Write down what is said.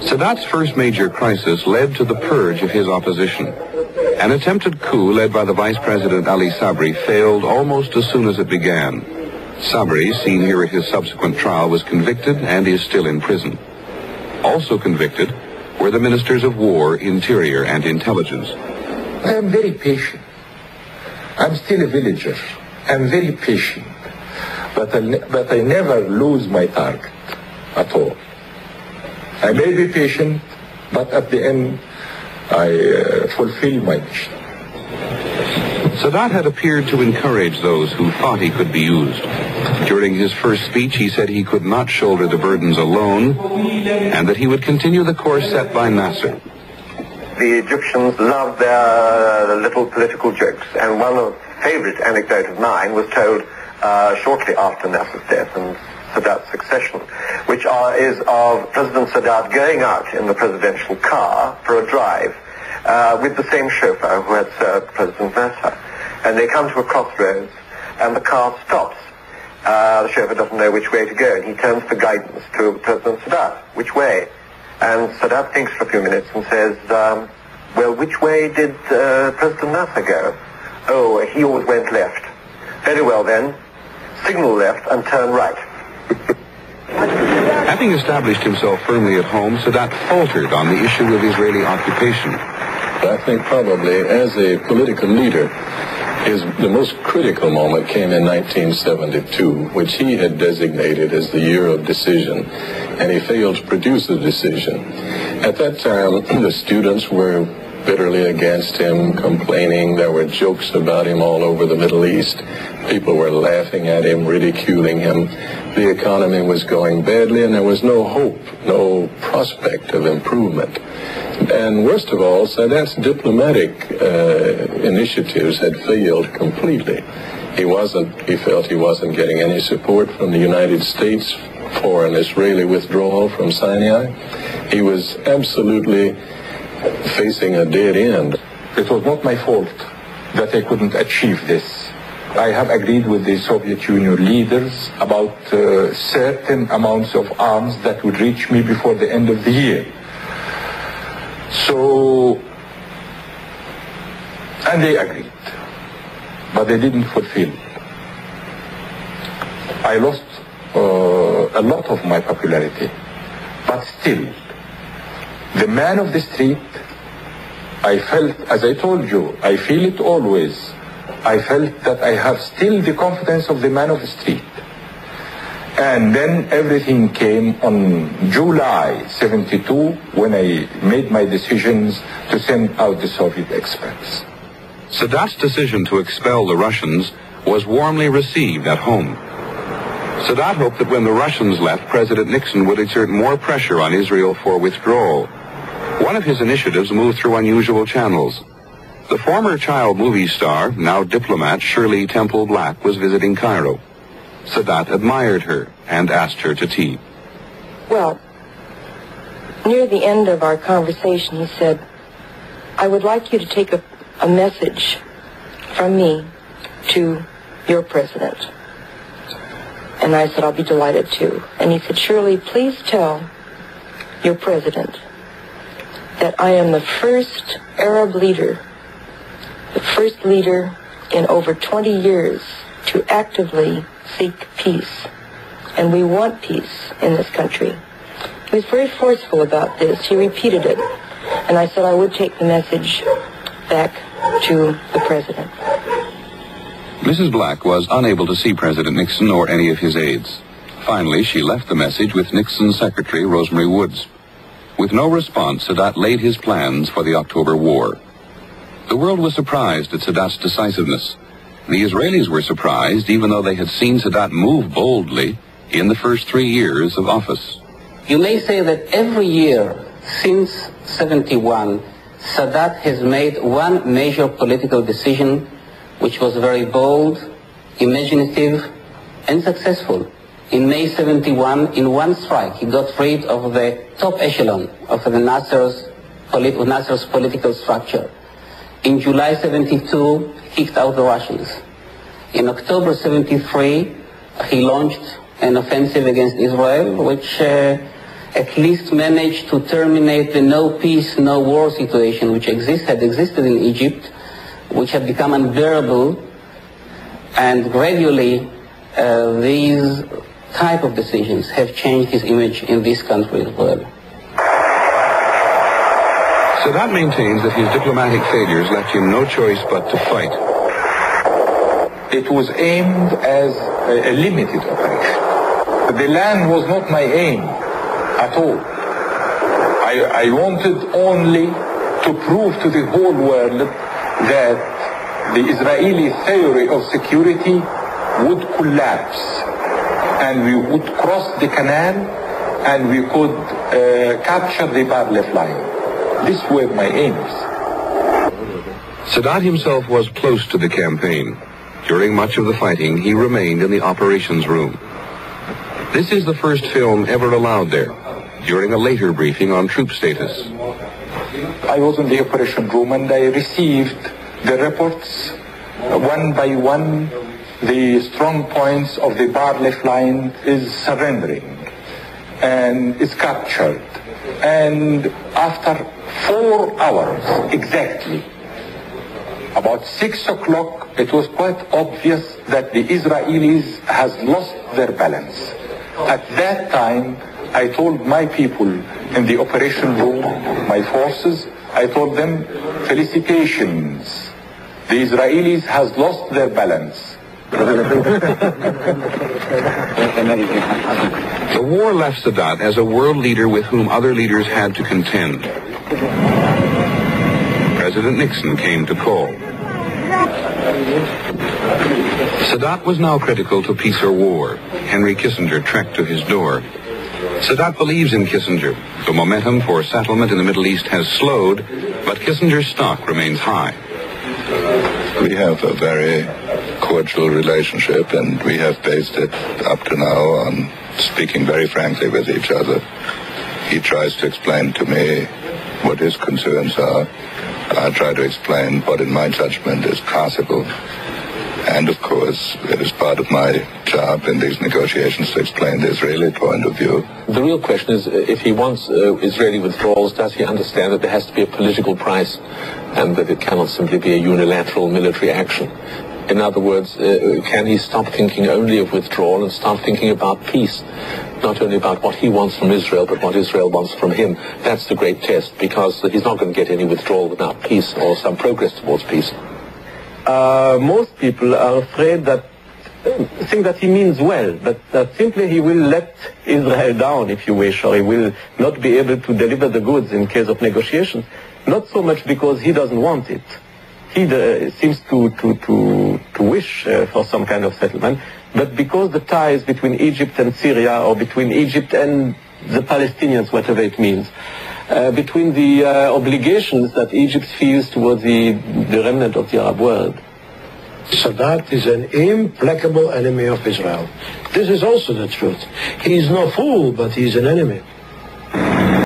Sadat's first major crisis led to the purge of his opposition. An attempted coup led by the Vice President Ali Sabri failed almost as soon as it began. Sabri, seen here at his subsequent trial, was convicted and is still in prison. Also convicted were the Ministers of War, Interior, and Intelligence. I am very patient. I'm still a villager. I'm very patient. But I never lose my target at all. I may be patient, but at the end, I fulfill my mission. Sadat had appeared to encourage those who thought he could be used. During his first speech, he said he could not shoulder the burdens alone, and that he would continue the course set by Nasser. The Egyptians loved their little political jokes, and one of favorite anecdote of mine was told shortly after Nasser's death and Sadat's succession, which is of President Sadat going out in the presidential car for a drive with the same chauffeur who had served President Nasser. And they come to a crossroads, and the car stops. The chauffeur doesn't know which way to go, and he turns for guidance to President Sadat. Which way? And Sadat thinks for a few minutes and says, well, which way did President Nasser go? Oh, he always went left. Very well then, signal left and turn right. Having established himself firmly at home, Sadat faltered on the issue of Israeli occupation. I think probably as a political leader, the most critical moment came in 1972, which he had designated as the year of decision, and he failed to produce a decision. At that time, the students were bitterly against him, complaining. There were jokes about him all over the Middle East. People were laughing at him, ridiculing him. The economy was going badly, and there was no hope, no prospect of improvement. And worst of all, Sadat's diplomatic initiatives had failed completely. He felt he wasn't getting any support from the United States for an Israeli withdrawal from Sinai. He was absolutely facing a dead end. It was not my fault that I couldn't achieve this. I have agreed with the Soviet Union leaders about certain amounts of arms that would reach me before the end of the year. So, and they agreed, but they didn't fulfill. I lost a lot of my popularity, but still, the man of the street, I felt, as I told you, I feel it always, I felt that I have still the confidence of the man of the street. And then everything came on July 72 when I made my decisions to send out the Soviet experts. Sadat's decision to expel the Russians was warmly received at home. Sadat hoped that when the Russians left, President Nixon would exert more pressure on Israel for withdrawal. One of his initiatives moved through unusual channels. The former child movie star, now diplomat Shirley Temple Black, was visiting Cairo. Sadat admired her and asked her to tea. Well, near the end of our conversation, he said, I would like you to take a message from me to your president. And I said, I'll be delighted to. And he said, Shirley, please tell your president that I am the first Arab leader, the first leader in over 20 years to actively seek peace. And we want peace in this country. He was very forceful about this. He repeated it. And I said I would take the message back to the president. Mrs. Black was unable to see President Nixon or any of his aides. Finally, she left the message with Nixon's secretary, Rosemary Woods. With no response, Sadat laid his plans for the October War. The world was surprised at Sadat's decisiveness. The Israelis were surprised, even though they had seen Sadat move boldly in the first 3 years of office. You may say that every year since 71, Sadat has made one major political decision which was very bold, imaginative, and successful. In May 71, in one strike, he got rid of the top echelon of the Nasser's political structure. In July 72, he kicked out the Russians. In October 73, he launched an offensive against Israel, which at least managed to terminate the no peace, no war situation which had existed in Egypt, which had become unbearable, and gradually these type of decisions have changed his image in this country as well. Sadat maintains that his diplomatic failures left him no choice but to fight. It was aimed as a limited operation. The land was not my aim at all. I wanted only to prove to the whole world that the Israeli theory of security would collapse and we would cross the canal and we could capture the Bar-Lev line. These were my aims. Sadat himself was close to the campaign. During much of the fighting, he remained in the operations room. This is the first film ever allowed there, during a later briefing on troop status. I was in the operation room and I received the reports one by one. The strong points of the Bar-Lev line is surrendering and is captured. And after 4 hours exactly, about 6 o'clock, it was quite obvious that the Israelis has lost their balance. At that time, I told my people in the operation room, my forces, I told them, felicitations. The Israelis has lost their balance. The war left Sadat as a world leader with whom other leaders had to contend. President Nixon came to call. Sadat was now critical to peace or war. Henry Kissinger trekked to his door. Sadat believes in Kissinger. The momentum for settlement in the Middle East has slowed, but Kissinger's stock remains high. We have a very cordial relationship, and we have based it up to now on speaking very frankly with each other. He tries to explain to me what his concerns are. I try to explain what in my judgment is possible. And of course, it is part of my job in these negotiations to explain the Israeli point of view. The real question is, if he wants Israeli withdrawals, does he understand that there has to be a political price and that it cannot simply be a unilateral military action? In other words, can he stop thinking only of withdrawal and start thinking about peace? Not only about what he wants from Israel, but what Israel wants from him. That's the great test, because he's not going to get any withdrawal without peace or some progress towards peace. Most people are afraid that, think that he means well, but that simply he will let Israel down, if you wish, or he will not be able to deliver the goods in case of negotiations. Not so much because he doesn't want it. He seems to wish for some kind of settlement, but because the ties between Egypt and Syria, or between Egypt and the Palestinians, whatever it means, between the obligations that Egypt feels towards the remnant of the Arab world. Sadat is an implacable enemy of Israel. This is also the truth. He is no fool, but he is an enemy.